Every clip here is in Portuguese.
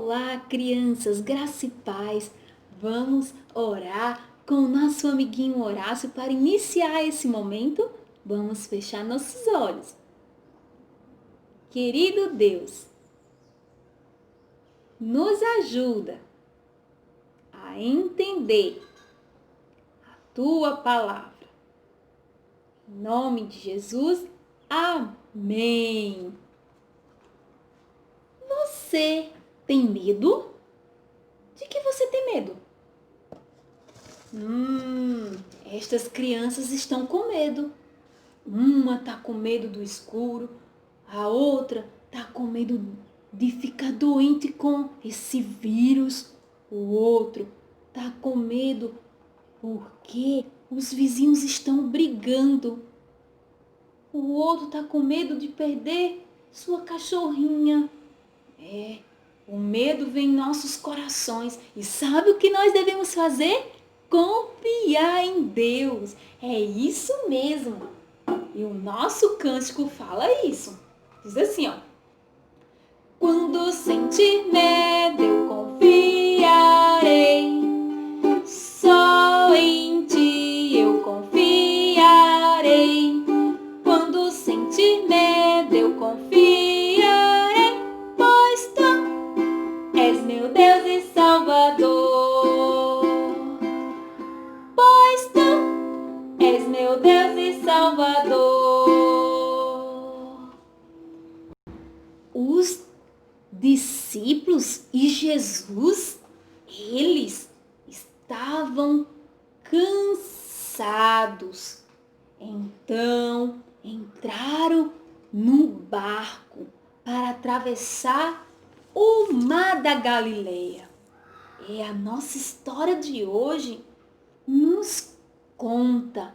Olá, crianças, graça e paz. Vamos orar com o nosso amiguinho Horácio para iniciar esse momento. Vamos fechar nossos olhos. Querido Deus, nos ajuda a entender a tua palavra. Em nome de Jesus, amém. Você tem medo? De que você tem medo? Estas crianças estão com medo. Uma está com medo do escuro, a outra está com medo de ficar doente com esse vírus, o outro está com medo porque os vizinhos estão brigando, o outro está com medo de perder sua cachorrinha. O medo vem em nossos corações. E sabe o que nós devemos fazer? Confiar em Deus. É isso mesmo. E o nosso cântico fala isso. Diz assim, ó. Quando sentir medo, eu confiarei. Só em ti eu confiarei. Quando sentir medo, eu confiarei. Pois tu és meu Deus e Salvador. Pois tu és meu Deus e Salvador. Os discípulos e Jesus, eles estavam cansados. Então, entraram num barco para atravessar o mar da Galileia. E a nossa história de hoje nos conta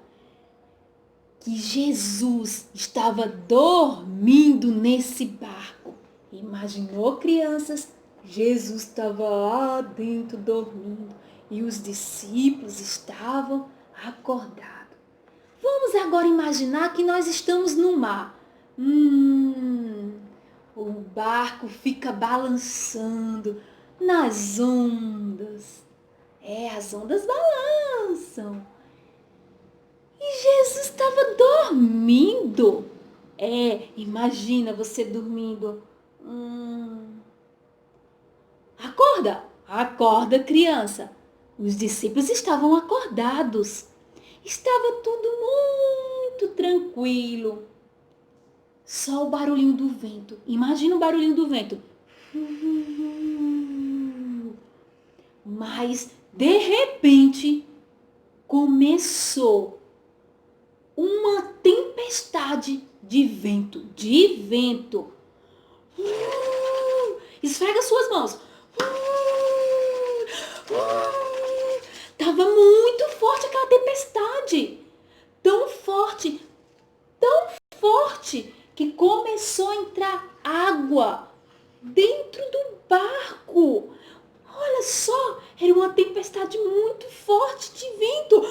que Jesus estava dormindo nesse barco. Imaginou, crianças? Jesus estava lá dentro dormindo e os discípulos estavam acordados. Vamos agora imaginar que nós estamos no mar. O barco fica balançando nas ondas. As ondas balançam. E Jesus estava dormindo. Imagina você dormindo. Acorda, acorda, criança. Os discípulos estavam acordados. Estava tudo muito tranquilo. Só o barulhinho do vento. Imagina o barulhinho do vento. Mas, de repente, começou uma tempestade de vento. Esfrega suas mãos. Tava muito forte aquela tempestade. Tão forte, que começou a entrar água dentro do barco. Olha só, era uma tempestade muito forte de vento.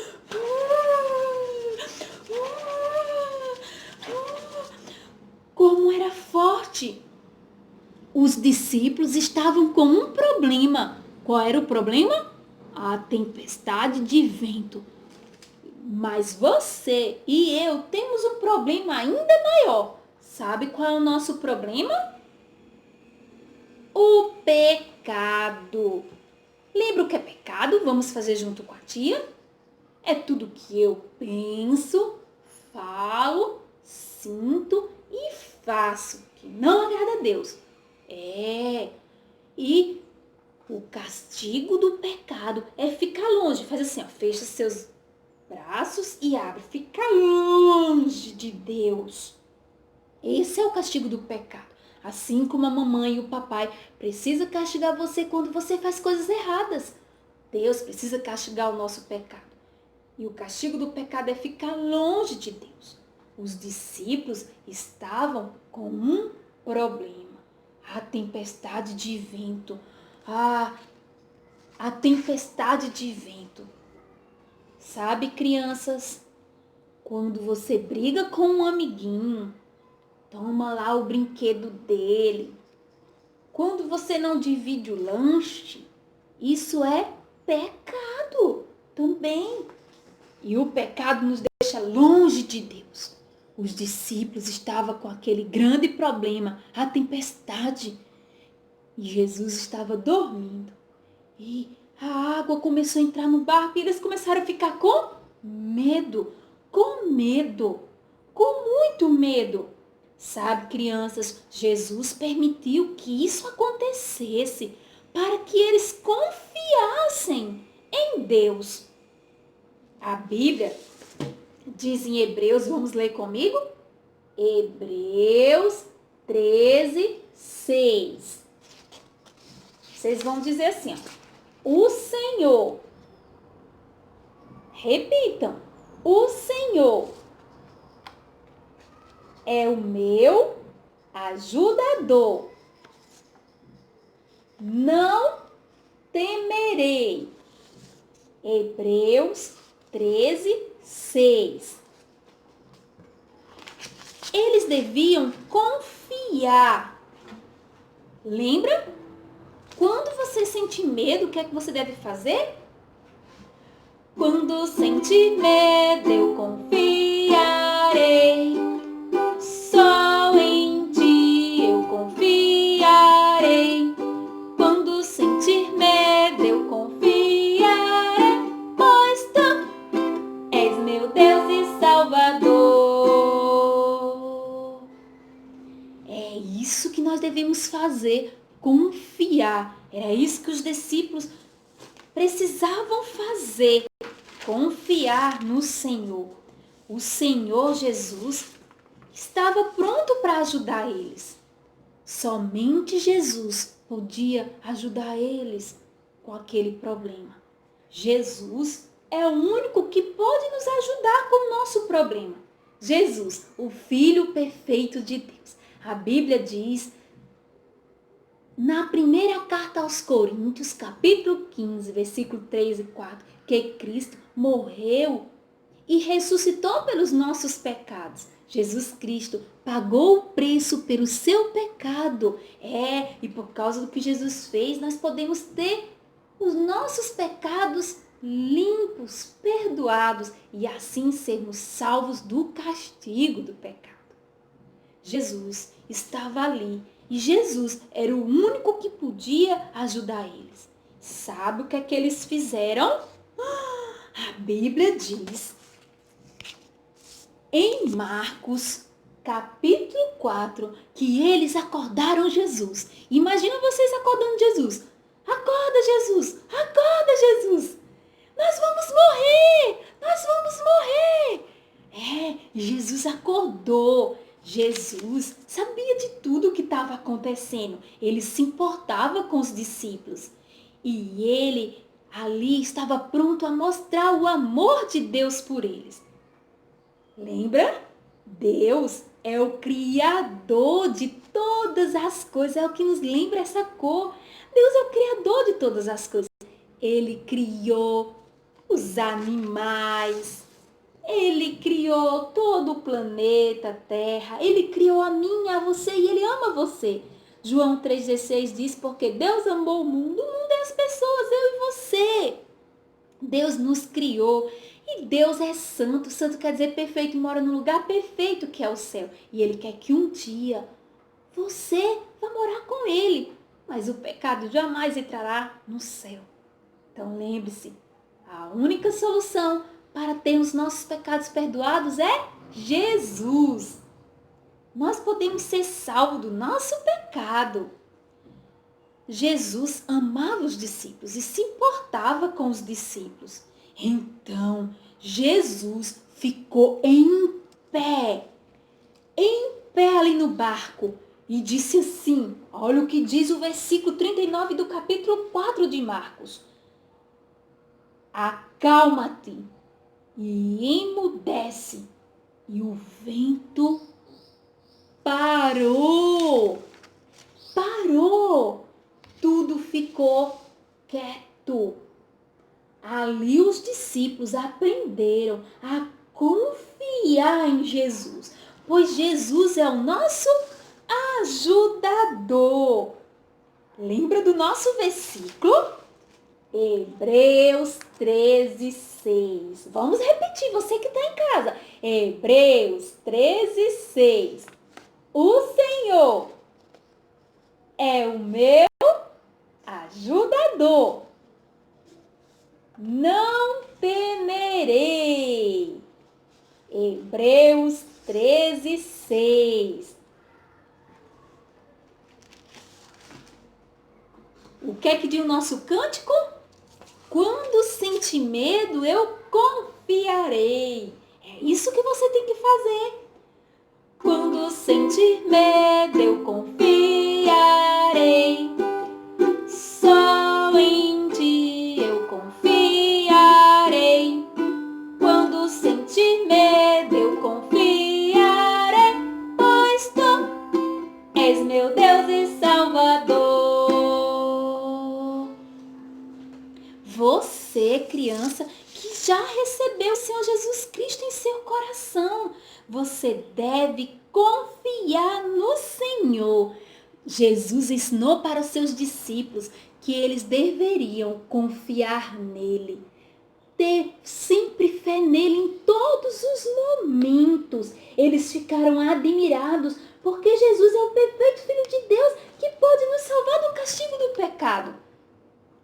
Como era forte. Os discípulos estavam com um problema. Qual era o problema? A tempestade de vento. Mas você e eu temos um problema ainda maior. Sabe qual é o nosso problema? O pecado. Lembra o que é pecado? Vamos fazer junto com a tia? É tudo que eu penso, falo, sinto e faço, que não agrada a Deus. E o castigo do pecado é ficar longe. Faz assim, ó, fecha seus braços e abre. Fica longe de Deus. Esse é o castigo do pecado. Assim como a mamãe e o papai precisam castigar você quando você faz coisas erradas. Deus precisa castigar o nosso pecado. E o castigo do pecado é ficar longe de Deus. Os discípulos estavam com um problema. A tempestade de vento. A tempestade de vento. Sabe, crianças, quando você briga com um amiguinho, toma lá o brinquedo dele, Quando você não divide o lanche, isso é pecado também. E o pecado nos deixa longe de Deus. Os discípulos estavam com aquele grande problema, a tempestade. E Jesus estava dormindo. E a água começou a entrar no barco e eles começaram a ficar com medo. Com medo. Com muito medo. Sabe, crianças, Jesus permitiu que isso acontecesse para que eles confiassem em Deus. A Bíblia diz em Hebreus, vamos ler comigo? Hebreus 13, 6. Vocês vão dizer assim, ó, o Senhor, repitam, o Senhor é o meu ajudador. Não temerei. Hebreus 13, 6. Eles deviam confiar. Lembra? Quando você sente medo, o que é que você deve fazer? Quando sentir medo, eu confiarei. Só em ti eu confiarei. Quando sentir medo, eu confiarei. Pois tu és meu Deus e Salvador. É isso que nós devemos fazer, confiar. Era isso que os discípulos precisavam fazer, confiar no Senhor. O Senhor Jesus estava pronto para ajudar eles. Somente Jesus podia ajudar eles com aquele problema. Jesus é o único que pode nos ajudar com o nosso problema. Jesus, o Filho perfeito de Deus. A Bíblia diz, na primeira carta aos Coríntios, capítulo 15, versículo 3 e 4, que Cristo morreu e ressuscitou pelos nossos pecados. Jesus Cristo pagou o preço pelo seu pecado. E por causa do que Jesus fez, nós podemos ter os nossos pecados limpos, perdoados e assim sermos salvos do castigo do pecado. Jesus estava ali e Jesus era o único que podia ajudar eles. Sabe o que é que eles fizeram? A Bíblia diz em Marcos, capítulo 4, que eles acordaram Jesus. Imagina vocês acordando Jesus. Acorda, Jesus! Acorda, Jesus! Nós vamos morrer! Nós vamos morrer! Jesus acordou. Jesus sabia de tudo o que estava acontecendo. Ele se importava com os discípulos. E ele ali estava pronto a mostrar o amor de Deus por eles. Lembra? Deus é o Criador de todas as coisas. É o que nos lembra essa cor. Deus é o Criador de todas as coisas. Ele criou os animais. Ele criou todo o planeta Terra. Ele criou a mim e a você e Ele ama você. João 3,16 diz, porque Deus amou o mundo é as pessoas, eu e você. Deus nos criou e Deus é santo. Santo quer dizer perfeito, mora no lugar perfeito que é o céu. E Ele quer que um dia você vá morar com Ele. Mas o pecado jamais entrará no céu. Então lembre-se, a única solução para ter os nossos pecados perdoados é Jesus. Nós podemos ser salvos do nosso pecado. Jesus amava os discípulos e se importava com os discípulos. Então, Jesus ficou em pé ali no barco e disse assim, olha o que diz o versículo 39 do capítulo 4 de Marcos. Acalma-te e emudece. E o vento parou. Tudo ficou quieto. Ali os discípulos aprenderam a confiar em Jesus, pois Jesus é o nosso ajudador. Lembra do nosso versículo? Hebreus 13:6. Vamos repetir, você que está em casa. Hebreus 13:6. O Senhor é o meu ajudador. Não temerei. Hebreus 13:6. O que é que diz o nosso cântico? Quando senti medo, eu confiarei. É isso que você tem que fazer. Quando sentir medo, eu confiarei. Só em ti eu confiarei. Quando sentir medo, eu confiarei. Pois tu és meu Deus e Salvador. Você, criança, que já recebeu o Senhor Jesus Cristo em seu coração, você deve confiar no Senhor. Jesus ensinou para os seus discípulos que eles deveriam confiar nele, ter sempre fé nele em todos os momentos. Eles ficaram admirados porque Jesus é o perfeito Filho de Deus que pode nos salvar do castigo do pecado.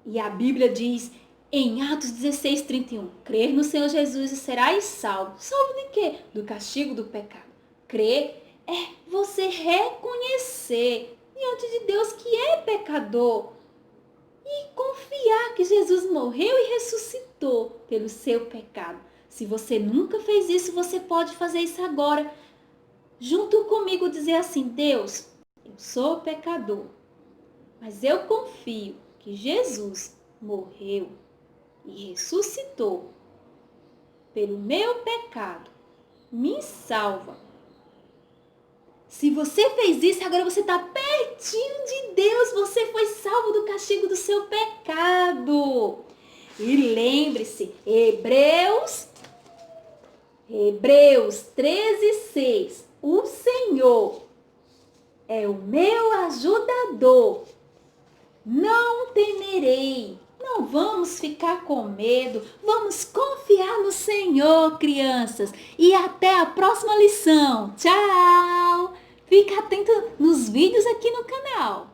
E a Bíblia diz em Atos 16:31, crer no Senhor Jesus e serás salvo. Salvo de quê? Do castigo do pecado. Crer é você reconhecer diante de Deus que é pecador e confiar que Jesus morreu e ressuscitou pelo seu pecado. Se você nunca fez isso, você pode fazer isso agora. Junto comigo dizer assim: Deus, eu sou pecador, mas eu confio que Jesus morreu e ressuscitou pelo meu pecado. Me salva. Se você fez isso, agora você está pertinho de Deus. Você foi salvo do castigo do seu pecado. E lembre-se, Hebreus 13:6. O Senhor é o meu ajudador. Não temerei. Não vamos ficar com medo. Vamos confiar no Senhor, crianças. E até a próxima lição. Tchau! Fica atento nos vídeos aqui no canal.